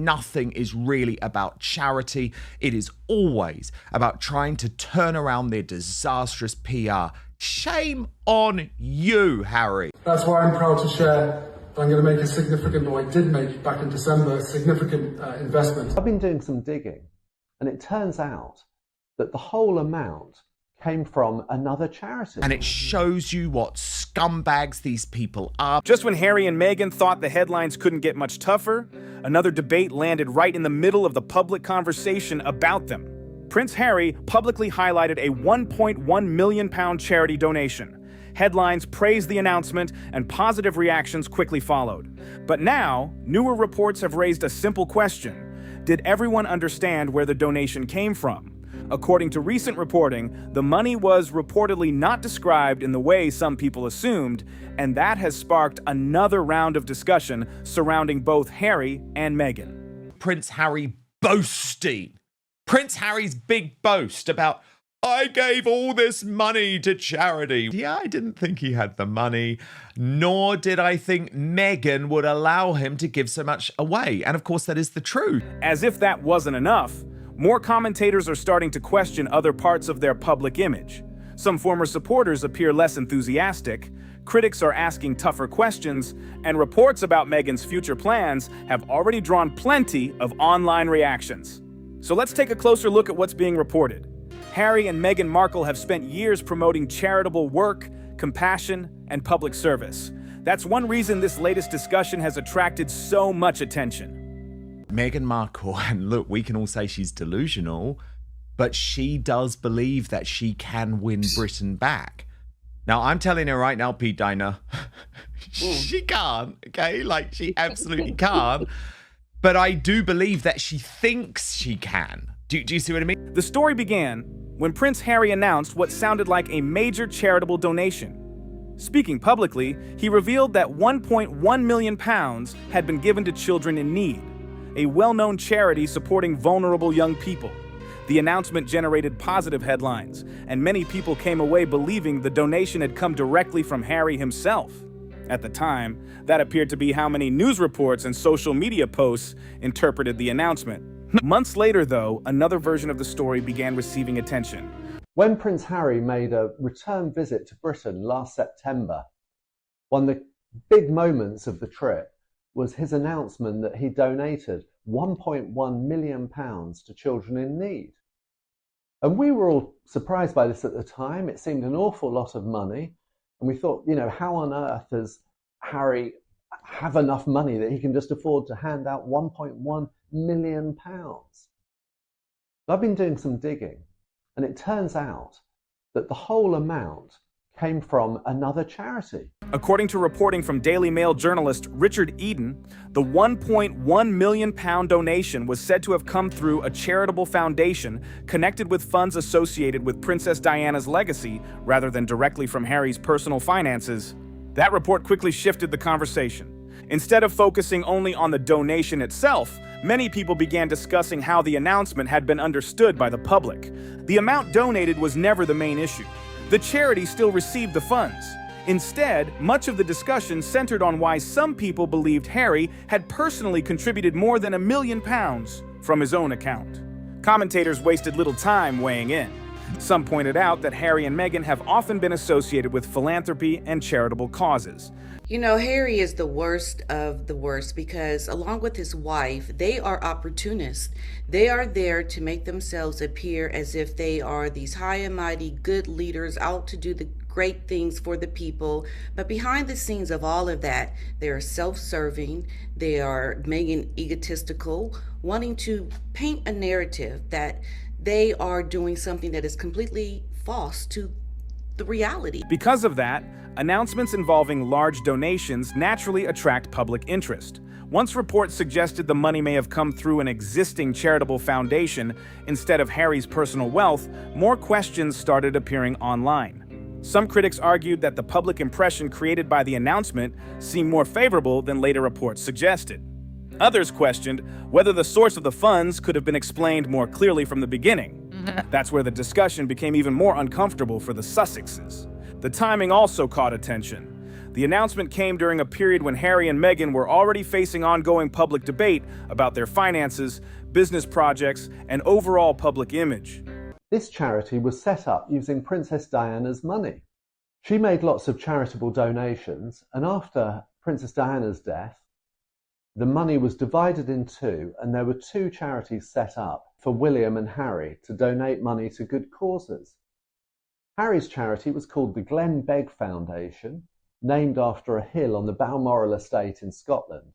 Nothing is really about charity. It is always about trying to turn around their disastrous PR. Shame on you, Harry. That's why I'm proud to share that I'm going to make a significant, or I did make back in December, a significant investment. I've been doing some digging, and it turns out that the whole amount came from another charity. And it shows you what scumbags these people are. Just when Harry and Meghan thought the headlines couldn't get much tougher, another debate landed right in the middle of the public conversation about them. Prince Harry publicly highlighted a £1.1 million charity donation. Headlines praised the announcement, and positive reactions quickly followed. But now, newer reports have raised a simple question. Did everyone understand where the donation came from? According to recent reporting, the money was reportedly not described in the way some people assumed, and that has sparked another round of discussion surrounding both Harry and Meghan. Prince Harry boasting. Prince Harry's big boast about, I gave all this money to charity. Yeah, I didn't think he had the money, nor did I think Meghan would allow him to give so much away. And of course, that is the truth. As if that wasn't enough, more commentators are starting to question other parts of their public image. Some former supporters appear less enthusiastic, critics are asking tougher questions, and reports about Meghan's future plans have already drawn plenty of online reactions. So let's take a closer look at what's being reported. Harry and Meghan Markle have spent years promoting charitable work, compassion, and public service. That's one reason this latest discussion has attracted so much attention. Meghan Markle, and look, we can all say she's delusional, but she does believe that she can win Britain back. Now, I'm telling her right now, Pete Diner, she can't, okay? Like, she absolutely can't. But I do believe that she thinks she can. Do you see what I mean? The story began when Prince Harry announced what sounded like a major charitable donation. Speaking publicly, he revealed that £1.1 million had been given to children in need, a well-known charity supporting vulnerable young people. The announcement generated positive headlines, and many people came away believing the donation had come directly from Harry himself. At the time, that appeared to be how many news reports and social media posts interpreted the announcement. Months later, though, another version of the story began receiving attention. When Prince Harry made a return visit to Britain last September, one of the big moments of the trip was his announcement that he donated £1.1 million to children in need. And we were all surprised by this at the time. It seemed an awful lot of money. And we thought, how on earth does Harry have enough money that he can just afford to hand out £1.1 million? I've been doing some digging, and it turns out that the whole amount came from another charity. According to reporting from Daily Mail journalist Richard Eden, the £1.1 million donation was said to have come through a charitable foundation connected with funds associated with Princess Diana's legacy rather than directly from Harry's personal finances. That report quickly shifted the conversation. Instead of focusing only on the donation itself, many people began discussing how the announcement had been understood by the public. The amount donated was never the main issue. The charity still received the funds. Instead, much of the discussion centered on why some people believed Harry had personally contributed more than £1 million from his own account. Commentators wasted little time weighing in. Some pointed out that Harry and Meghan have often been associated with philanthropy and charitable causes. Harry is the worst of the worst because along with his wife, they are opportunists. They are there to make themselves appear as if they are these high and mighty good leaders out to do the great things for the people. But behind the scenes of all of that, they are self-serving, they are being egotistical, wanting to paint a narrative that they are doing something that is completely false to the reality. Because of that, announcements involving large donations naturally attract public interest. Once reports suggested the money may have come through an existing charitable foundation instead of Harry's personal wealth, more questions started appearing online. Some critics argued that the public impression created by the announcement seemed more favorable than later reports suggested. Others questioned whether the source of the funds could have been explained more clearly from the beginning. That's where the discussion became even more uncomfortable for the Sussexes. The timing also caught attention. The announcement came during a period when Harry and Meghan were already facing ongoing public debate about their finances, business projects, and overall public image. This charity was set up using Princess Diana's money. She made lots of charitable donations, and after Princess Diana's death, the money was divided in two, and there were two charities set up for William and Harry to donate money to good causes. Harry's charity was called the Glen Begg Foundation, named after a hill on the Balmoral estate in Scotland.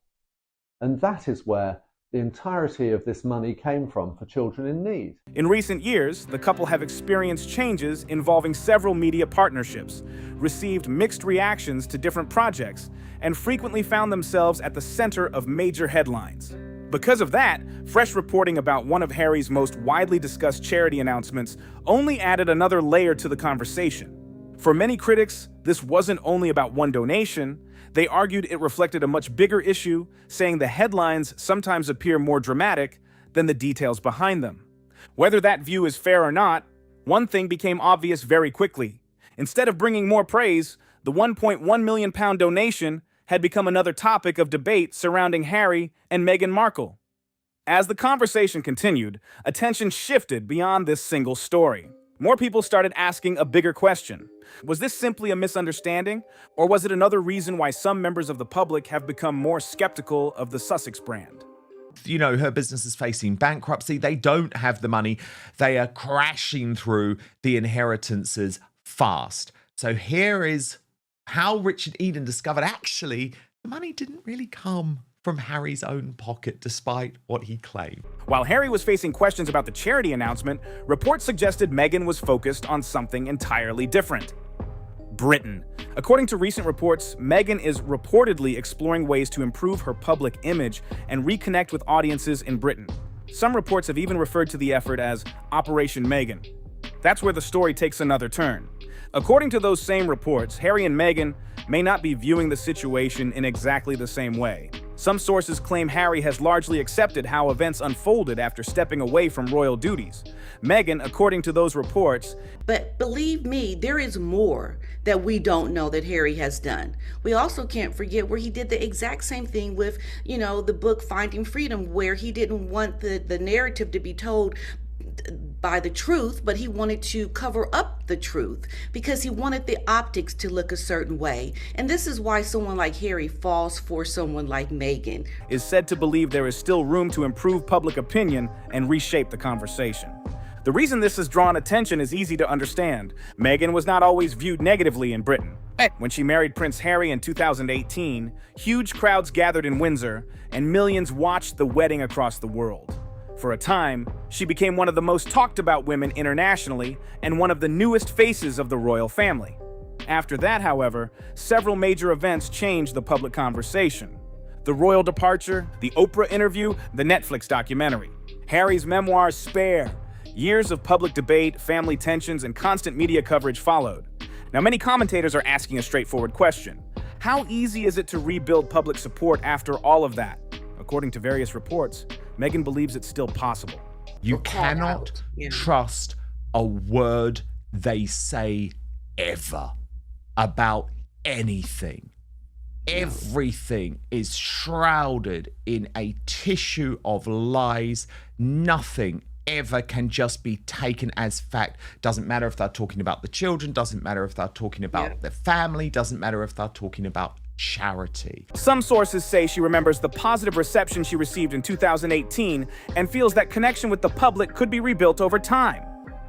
And that is where the entirety of this money came from for children in need. In recent years, the couple have experienced changes involving several media partnerships, received mixed reactions to different projects, and frequently found themselves at the center of major headlines. Because of that, fresh reporting about one of Harry's most widely discussed charity announcements only added another layer to the conversation. For many critics, this wasn't only about one donation. They argued it reflected a much bigger issue, saying the headlines sometimes appear more dramatic than the details behind them. Whether that view is fair or not, one thing became obvious very quickly. Instead of bringing more praise, the £1.1 million donation had become another topic of debate surrounding Harry and Meghan Markle. As the conversation continued, attention shifted beyond this single story. More people started asking a bigger question. Was this simply a misunderstanding, or was it another reason why some members of the public have become more skeptical of the Sussex brand? You know, her business is facing bankruptcy. They don't have the money. They are crashing through the inheritances fast. So here is how Richard Eden discovered actually the money didn't really come from Harry's own pocket, despite what he claimed. While Harry was facing questions about the charity announcement, reports suggested Meghan was focused on something entirely different. Britain. According to recent reports, Meghan is reportedly exploring ways to improve her public image and reconnect with audiences in Britain. Some reports have even referred to the effort as Operation Meghan. That's where the story takes another turn. According to those same reports, Harry and Meghan may not be viewing the situation in exactly the same way. Some sources claim Harry has largely accepted how events unfolded after stepping away from royal duties. Meghan, according to those reports, But believe me, there is more that we don't know that Harry has done. We also can't forget where he did the exact same thing with, the book Finding Freedom, where he didn't want the narrative to be told by the truth, but he wanted to cover up the truth because he wanted the optics to look a certain way. And this is why someone like Harry falls for someone like Meghan. is said to believe there is still room to improve public opinion and reshape the conversation. The reason this has drawn attention is easy to understand. Meghan was not always viewed negatively in Britain. When she married Prince Harry in 2018, huge crowds gathered in Windsor, and millions watched the wedding across the world. For a time, she became one of the most talked about women internationally and one of the newest faces of the royal family. After that, however, several major events changed the public conversation. The royal departure, the Oprah interview, the Netflix documentary. Harry's memoir, Spare. Years of public debate, family tensions, and constant media coverage followed. Now, many commentators are asking a straightforward question. How easy is it to rebuild public support after all of that? According to various reports, Meghan believes it's still possible. You cannot trust a word they say ever about anything. Everything is shrouded in a tissue of lies. Nothing ever can just be taken as fact. Doesn't matter if they're talking about the children, doesn't matter if they're talking about the family, doesn't matter if they're talking about charity. Some sources say she remembers the positive reception she received in 2018 and feels that connection with the public could be rebuilt over time.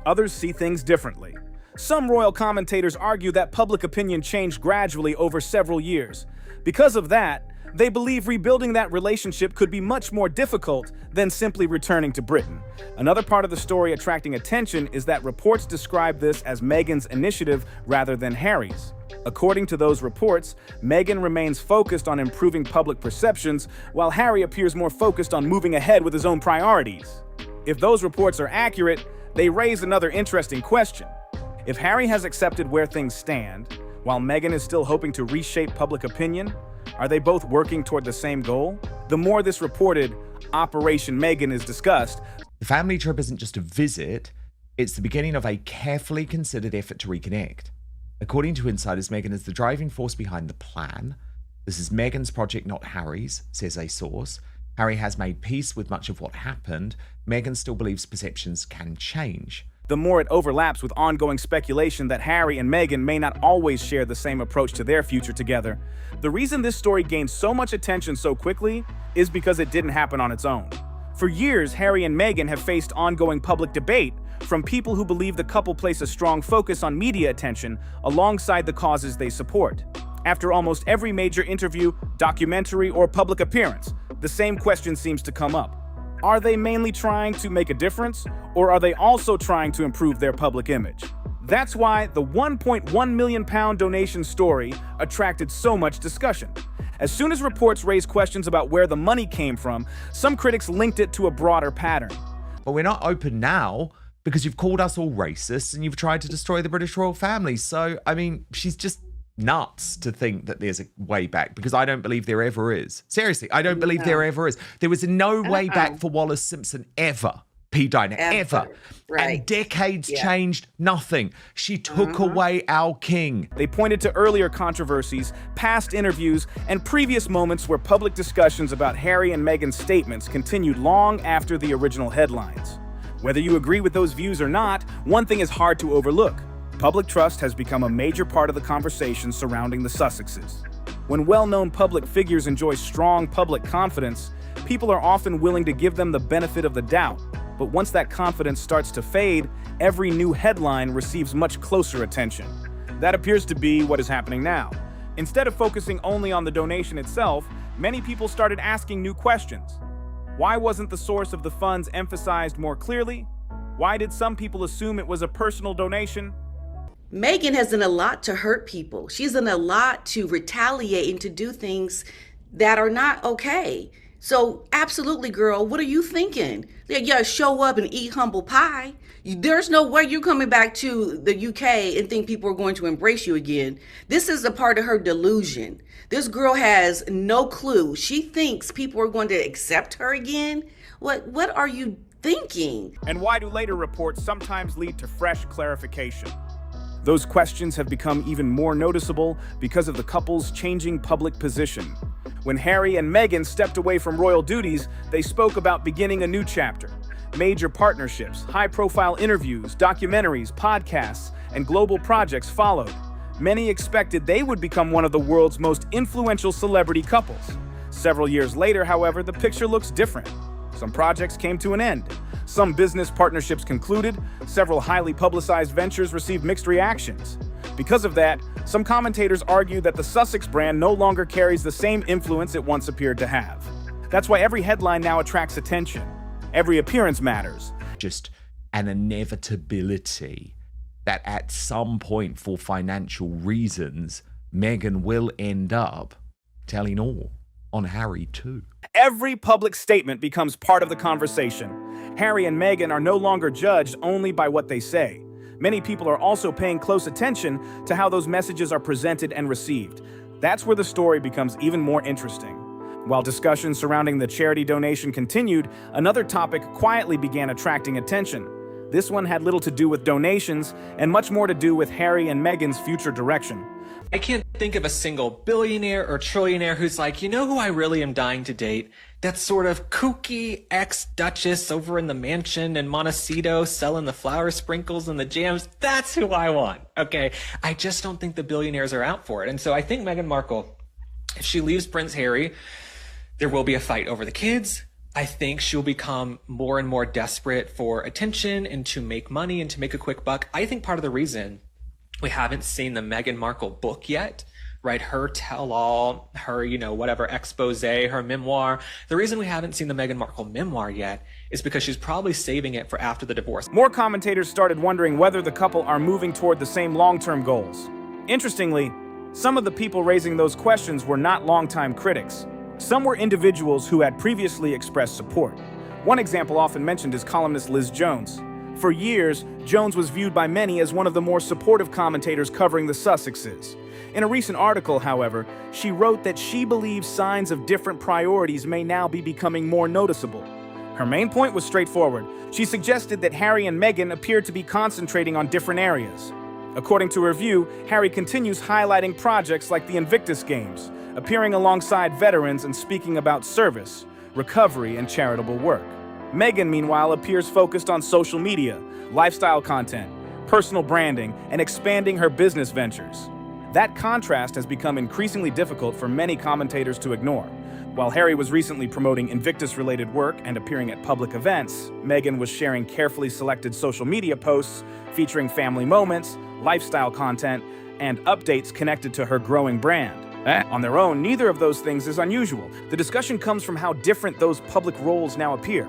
Others see things differently. Some royal commentators argue that public opinion changed gradually over several years. Because of that, they believe rebuilding that relationship could be much more difficult than simply returning to Britain. Another part of the story attracting attention is that reports describe this as Meghan's initiative rather than Harry's. According to those reports, Meghan remains focused on improving public perceptions, while Harry appears more focused on moving ahead with his own priorities. If those reports are accurate, they raise another interesting question. If Harry has accepted where things stand, while Meghan is still hoping to reshape public opinion, are they both working toward the same goal? The more this reported Operation Meghan is discussed, The family trip isn't just a visit, it's the beginning of a carefully considered effort to reconnect. According to insiders, Meghan is the driving force behind the plan. This is Meghan's project, not Harry's, says a source. Harry has made peace with much of what happened. Meghan still believes perceptions can change. The more it overlaps with ongoing speculation that Harry and Meghan may not always share the same approach to their future together. The reason this story gained so much attention so quickly is because it didn't happen on its own. For years, Harry and Meghan have faced ongoing public debate from people who believe the couple place a strong focus on media attention alongside the causes they support. After almost every major interview, documentary, or public appearance, the same question seems to come up. Are they mainly trying to make a difference, or are they also trying to improve their public image? That's why the £1.1 million donation story attracted so much discussion. As soon as reports raised questions about where the money came from, some critics linked it to a broader pattern. But we're not open now because you've called us all racists and you've tried to destroy the British royal family. So, I mean, she's just nuts to think that there's a way back, because I don't believe there ever is. Seriously, I don't believe there ever is. There was no way back for Wallace Simpson ever. P. Dinah, ever. Right. And decades changed nothing. She took away our king. They pointed to earlier controversies, past interviews, and previous moments where public discussions about Harry and Meghan's statements continued long after the original headlines. Whether you agree with those views or not, one thing is hard to overlook. Public trust has become a major part of the conversation surrounding the Sussexes. When well-known public figures enjoy strong public confidence, people are often willing to give them the benefit of the doubt. But once that confidence starts to fade, every new headline receives much closer attention. That appears to be what is happening now. Instead of focusing only on the donation itself, many people started asking new questions. Why wasn't the source of the funds emphasized more clearly? Why did some people assume it was a personal donation? Meghan has done a lot to hurt people. She's done a lot to retaliate and to do things that are not okay. So absolutely, girl, what are you thinking? Yeah, show up and eat humble pie. There's no way you're coming back to the UK and think people are going to embrace you again. This is a part of her delusion. This girl has no clue. She thinks people are going to accept her again. What are you thinking? And why do later reports sometimes lead to fresh clarification? Those questions have become even more noticeable because of the couple's changing public position. When Harry and Meghan stepped away from royal duties, they spoke about beginning a new chapter. Major partnerships, high-profile interviews, documentaries, podcasts, and global projects followed. Many expected they would become one of the world's most influential celebrity couples. Several years later, however, the picture looks different. Some projects came to an end. Some business partnerships concluded. Several highly publicized ventures received mixed reactions. Because of that, some commentators argue that the Sussex brand no longer carries the same influence it once appeared to have. That's why every headline now attracts attention. Every appearance matters. Just an inevitability that at some point, for financial reasons, Meghan will end up telling all on Harry too. Every public statement becomes part of the conversation. Harry and Meghan are no longer judged only by what they say. Many people are also paying close attention to how those messages are presented and received. That's where the story becomes even more interesting. While discussions surrounding the charity donation continued, another topic quietly began attracting attention. This one had little to do with donations and much more to do with Harry and Meghan's future direction. I can't think of a single billionaire or trillionaire who's like, you know who I really am dying to date? That sort of kooky ex-duchess over in the mansion in Montecito selling the flower sprinkles and the jams. That's who I want, okay? I just don't think the billionaires are out for it. And so I think Meghan Markle, if she leaves Prince Harry, there will be a fight over the kids. I think she'll become more and more desperate for attention and to make money and to make a quick buck. I think part of the reason we haven't seen the Meghan Markle book yet, right? Her tell-all, her, whatever expose, her memoir. The reason we haven't seen the Meghan Markle memoir yet is because she's probably saving it for after the divorce. More commentators started wondering whether the couple are moving toward the same long-term goals. Interestingly, some of the people raising those questions were not longtime critics. Some were individuals who had previously expressed support. One example often mentioned is columnist Liz Jones. For years, Jones was viewed by many as one of the more supportive commentators covering the Sussexes. In a recent article, however, she wrote that she believes signs of different priorities may now be becoming more noticeable. Her main point was straightforward. She suggested that Harry and Meghan appeared to be concentrating on different areas. According to Review, Harry continues highlighting projects like the Invictus Games, appearing alongside veterans and speaking about service, recovery, and charitable work. Meghan, meanwhile, appears focused on social media, lifestyle content, personal branding, and expanding her business ventures. That contrast has become increasingly difficult for many commentators to ignore. While Harry was recently promoting Invictus-related work and appearing at public events, Meghan was sharing carefully selected social media posts featuring family moments, lifestyle content, and updates connected to her growing brand. On their own, neither of those things is unusual. The discussion comes from how different those public roles now appear.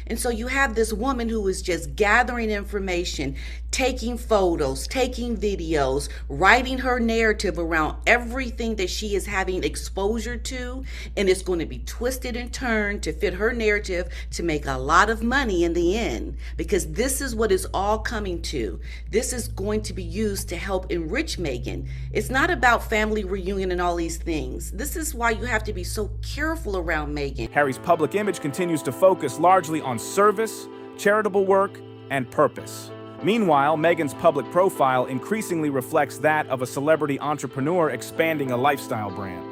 And so you have this woman who is just gathering information, taking photos, taking videos, writing her narrative around everything that she is having exposure to, and it's going to be twisted and turned to fit her narrative to make a lot of money in the end, because this is what it's all coming to. This is going to be used to help enrich Meghan. It's not about family reunion and all these things. This is why you have to be so careful around Meghan. Harry's public image continues to focus largely on service, charitable work, and purpose. Meanwhile, Meghan's public profile increasingly reflects that of a celebrity entrepreneur expanding a lifestyle brand.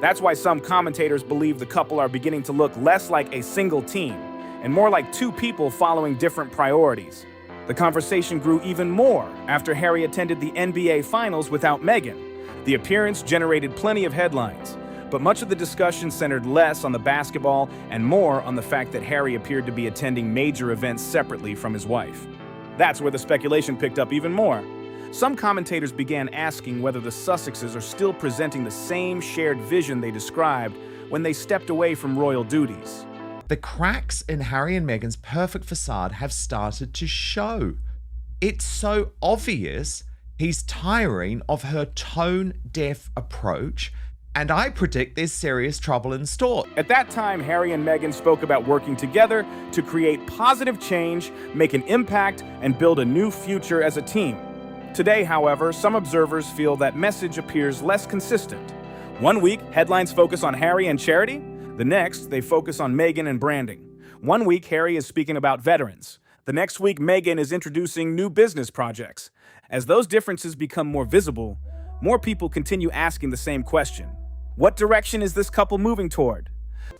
That's why some commentators believe the couple are beginning to look less like a single team and more like two people following different priorities. The conversation grew even more after Harry attended the NBA Finals without Meghan. The appearance generated plenty of headlines, but much of the discussion centered less on the basketball and more on the fact that Harry appeared to be attending major events separately from his wife. That's where the speculation picked up even more. Some commentators began asking whether the Sussexes are still presenting the same shared vision they described when they stepped away from royal duties. The cracks in Harry and Meghan's perfect facade have started to show. It's so obvious he's tiring of her tone-deaf approach, and I predict there's serious trouble in store. At that time, Harry and Meghan spoke about working together to create positive change, make an impact, and build a new future as a team. Today, however, some observers feel that message appears less consistent. One week, headlines focus on Harry and charity. The next, they focus on Meghan and branding. One week, Harry is speaking about veterans. The next week, Meghan is introducing new business projects. As those differences become more visible, more people continue asking the same question. What direction is this couple moving toward?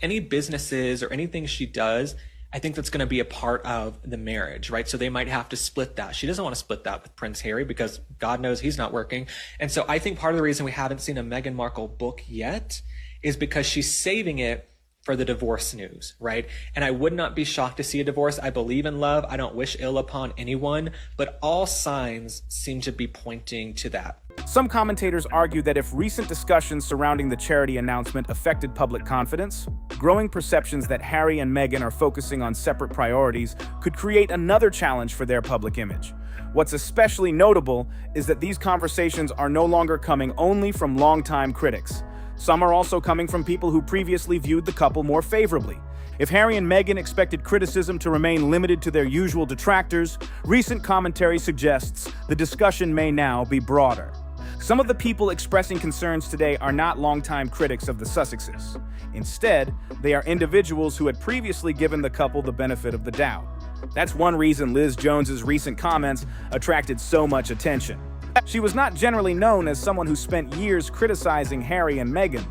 Any businesses or anything she does, I think that's going to be a part of the marriage, right? So they might have to split that. She doesn't want to split that with Prince Harry because God knows he's not working. And so I think part of the reason we haven't seen a Meghan Markle book yet is because she's saving it for the divorce news, right? And I would not be shocked to see a divorce. I believe in love. I don't wish ill upon anyone, but all signs seem to be pointing to that. Some commentators argue that if recent discussions surrounding the charity announcement affected public confidence, growing perceptions that Harry and Meghan are focusing on separate priorities could create another challenge for their public image. What's especially notable is that these conversations are no longer coming only from longtime critics. Some are also coming from people who previously viewed the couple more favorably. If Harry and Meghan expected criticism to remain limited to their usual detractors, recent commentary suggests the discussion may now be broader. Some of the people expressing concerns today are not longtime critics of the Sussexes. Instead, they are individuals who had previously given the couple the benefit of the doubt. That's one reason Liz Jones's recent comments attracted so much attention. She was not generally known as someone who spent years criticizing Harry and Meghan.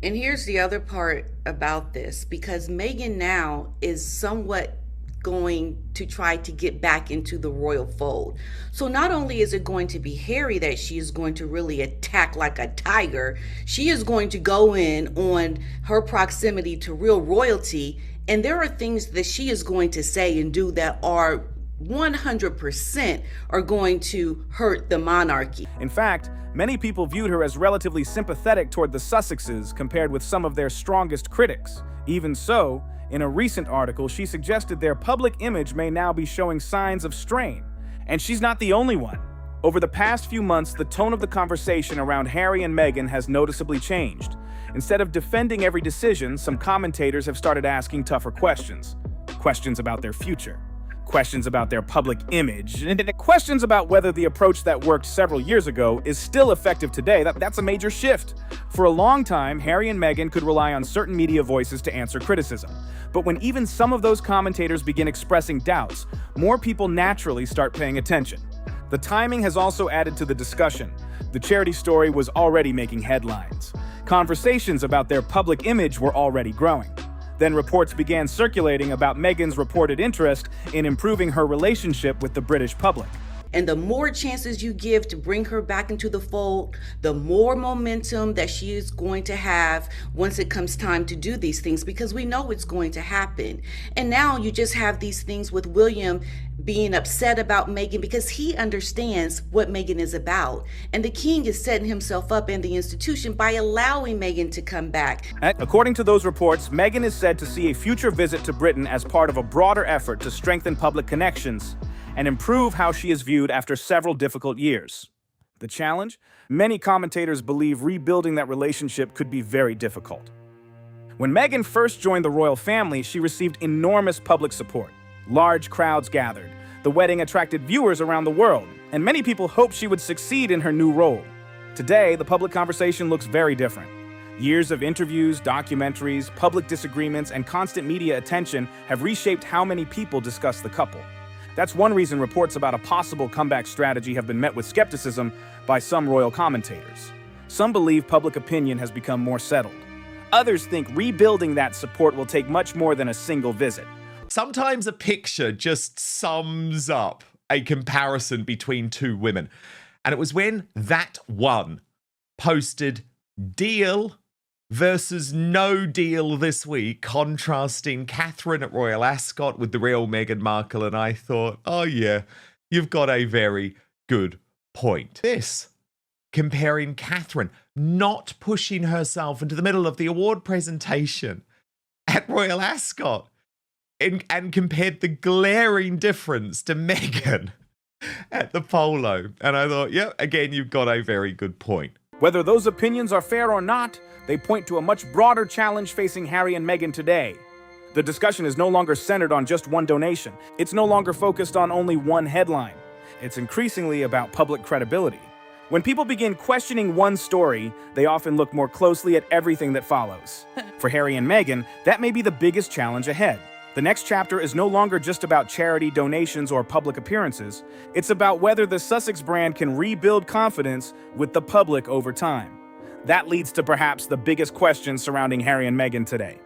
And here's the other part about this, because Meghan now is somewhat going to try to get back into the royal fold. So not only is it going to be Harry that she is going to really attack like a tiger, she is going to go in on her proximity to real royalty, and there are things that she is going to say and do that are 100% are going to hurt the monarchy. In fact, many people viewed her as relatively sympathetic toward the Sussexes compared with some of their strongest critics. Even so, in a recent article, she suggested their public image may now be showing signs of strain. And she's not the only one. Over the past few months, the tone of the conversation around Harry and Meghan has noticeably changed. Instead of defending every decision, some commentators have started asking tougher questions. Questions about their future. Questions about their public image, and questions about whether the approach that worked several years ago is still effective today. That's a major shift. For a long time, Harry and Meghan could rely on certain media voices to answer criticism. But when even some of those commentators begin expressing doubts, more people naturally start paying attention. The timing has also added to the discussion. The charity story was already making headlines. Conversations about their public image were already growing. Then reports began circulating about Meghan's reported interest in improving her relationship with the British public. And the more chances you give to bring her back into the fold, the more momentum that she is going to have once it comes time to do these things, because we know it's going to happen. And now you just have these things with William being upset about Meghan because he understands what Meghan is about. And the king is setting himself up and the institution by allowing Meghan to come back. According to those reports, Meghan is said to see a future visit to Britain as part of a broader effort to strengthen public connections and improve how she is viewed after several difficult years. The challenge? Many commentators believe rebuilding that relationship could be very difficult. When Meghan first joined the royal family, she received enormous public support. Large crowds gathered. The wedding attracted viewers around the world, and many people hoped she would succeed in her new role. Today, the public conversation looks very different. Years of interviews, documentaries, public disagreements, and constant media attention have reshaped how many people discuss the couple. That's one reason reports about a possible comeback strategy have been met with skepticism by some royal commentators. Some believe public opinion has become more settled. Others think rebuilding that support will take much more than a single visit. Sometimes a picture just sums up a comparison between two women. And it was when that one posted deal versus no deal this week, contrasting Catherine at Royal Ascot with the real Meghan Markle. And I thought, oh yeah, you've got a very good point. This, comparing Catherine not pushing herself into the middle of the award presentation at Royal Ascot and compared the glaring difference to Meghan at the polo. And I thought, yeah, again, you've got a very good point. Whether those opinions are fair or not, they point to a much broader challenge facing Harry and Meghan today. The discussion is no longer centered on just one donation. It's no longer focused on only one headline. It's increasingly about public credibility. When people begin questioning one story, they often look more closely at everything that follows. For Harry and Meghan, that may be the biggest challenge ahead. The next chapter is no longer just about charity donations or public appearances. It's about whether the Sussex brand can rebuild confidence with the public over time. That leads to perhaps the biggest question surrounding Harry and Meghan today.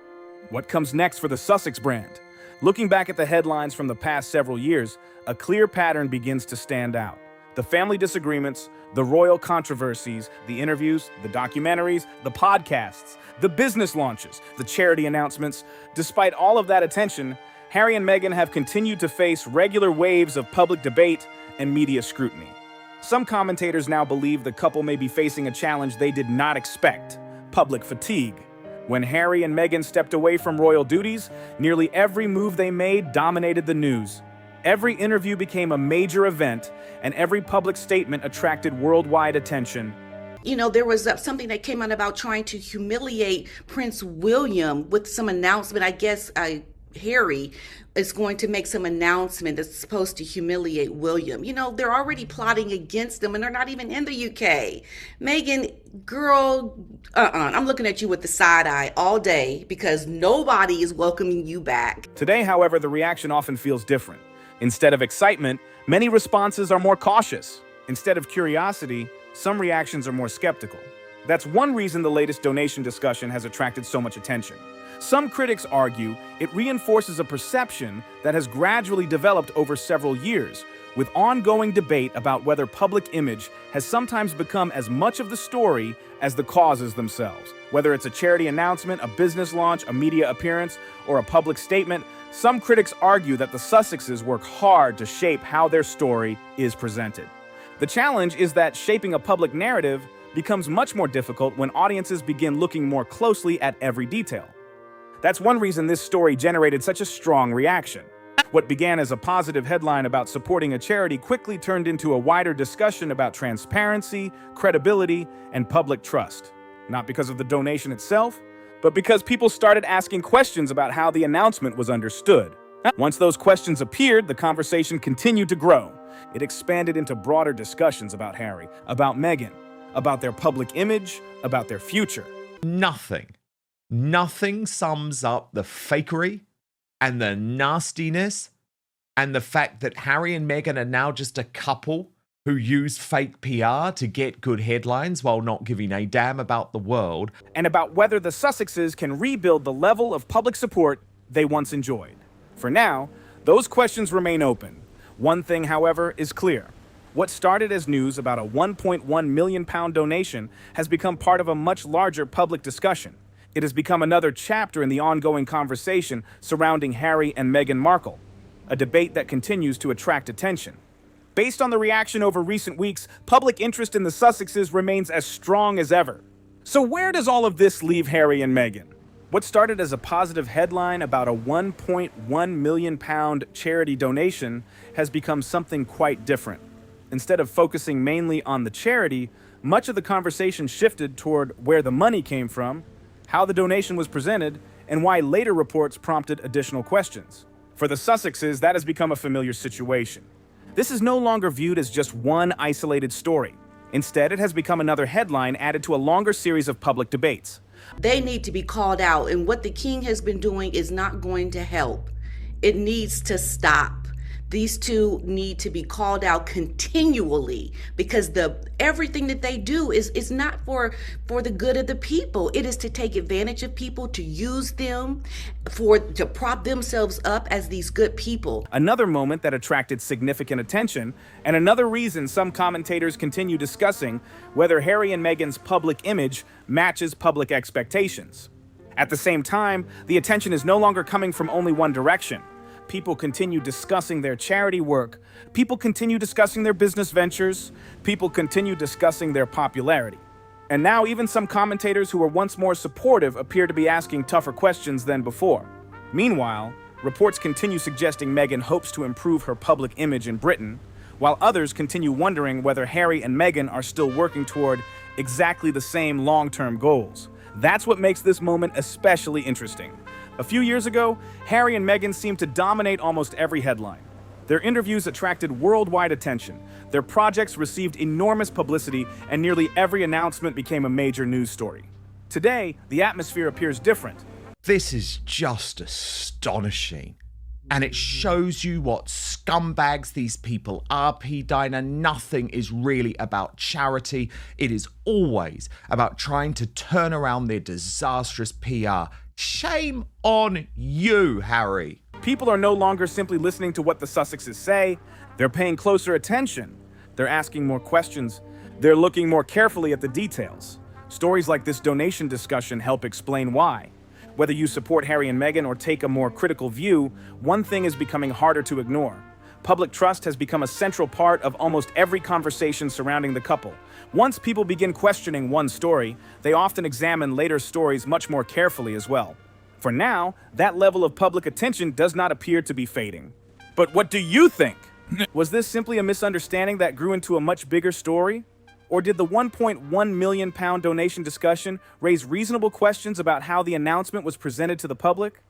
What comes next for the Sussex brand? Looking back at the headlines from the past several years, a clear pattern begins to stand out. The family disagreements, the royal controversies, the interviews, the documentaries, the podcasts, the business launches, the charity announcements. Despite all of that attention, Harry and Meghan have continued to face regular waves of public debate and media scrutiny. Some commentators now believe the couple may be facing a challenge they did not expect: public fatigue. When Harry and Meghan stepped away from royal duties, nearly every move they made dominated the news. Every interview became a major event, and every public statement attracted worldwide attention. You know, there was something that came out about trying to humiliate Prince William with some announcement. I guess Harry is going to make some announcement that's supposed to humiliate William. You know, they're already plotting against them and they're not even in the UK. Meghan, girl, I'm looking at you with the side eye all day because nobody is welcoming you back. Today, however, the reaction often feels different. Instead of excitement, many responses are more cautious. Instead of curiosity, some reactions are more skeptical. That's one reason the latest donation discussion has attracted so much attention. Some critics argue it reinforces a perception that has gradually developed over several years, with ongoing debate about whether public image has sometimes become as much of the story as the causes themselves. Whether it's a charity announcement, a business launch, a media appearance, or a public statement, some critics argue that the Sussexes work hard to shape how their story is presented. The challenge is that shaping a public narrative becomes much more difficult when audiences begin looking more closely at every detail. That's one reason this story generated such a strong reaction. What began as a positive headline about supporting a charity quickly turned into a wider discussion about transparency, credibility, and public trust. Not because of the donation itself, but because people started asking questions about how the announcement was understood. Once those questions appeared, the conversation continued to grow. It expanded into broader discussions about Harry, about Meghan, about their public image, about their future. Nothing sums up the fakery and the nastiness and the fact that Harry and Meghan are now just a couple who use fake PR to get good headlines while not giving a damn about the world, and about whether the Sussexes can rebuild the level of public support they once enjoyed. For now, those questions remain open. One thing, however, is clear. What started as news about a £1.1 million donation has become part of a much larger public discussion. It has become another chapter in the ongoing conversation surrounding Harry and Meghan Markle, a debate that continues to attract attention. Based on the reaction over recent weeks, public interest in the Sussexes remains as strong as ever. So where does all of this leave Harry and Meghan? What started as a positive headline about a £1.1 million charity donation has become something quite different. Instead of focusing mainly on the charity, much of the conversation shifted toward where the money came from, how the donation was presented, and why later reports prompted additional questions. For the Sussexes, that has become a familiar situation. This is no longer viewed as just one isolated story. Instead, it has become another headline added to a longer series of public debates. They need to be called out, and what the king has been doing is not going to help. It needs to stop. These two need to be called out continually, because everything that they do is not for the good of the people. It is to take advantage of people, to use them to prop themselves up as these good people. Another moment that attracted significant attention, and another reason some commentators continue discussing whether Harry and Meghan's public image matches public expectations. At the same time, the attention is no longer coming from only one direction. People continue discussing their charity work. People continue discussing their business ventures. People continue discussing their popularity. And now even some commentators who were once more supportive appear to be asking tougher questions than before. Meanwhile, reports continue suggesting Meghan hopes to improve her public image in Britain, while others continue wondering whether Harry and Meghan are still working toward exactly the same long-term goals. That's what makes this moment especially interesting. A few years ago, Harry and Meghan seemed to dominate almost every headline. Their interviews attracted worldwide attention, their projects received enormous publicity, and nearly every announcement became a major news story. Today, the atmosphere appears different. this is just astonishing. And it shows you what scumbags these people are, P. Dinah. Nothing is really about charity. It is always about trying to turn around their disastrous PR. Shame on you, Harry. People are no longer simply listening to what the Sussexes say. They're paying closer attention. They're asking more questions. They're looking more carefully at the details. Stories like this donation discussion help explain why. Whether you support Harry and Meghan or take a more critical view, one thing is becoming harder to ignore. Public trust has become a central part of almost every conversation surrounding the couple. Once people begin questioning one story, they often examine later stories much more carefully as well. For now, that level of public attention does not appear to be fading. But what do you think? Was this simply a misunderstanding that grew into a much bigger story? Or did the £1.1 million donation discussion raise reasonable questions about how the announcement was presented to the public?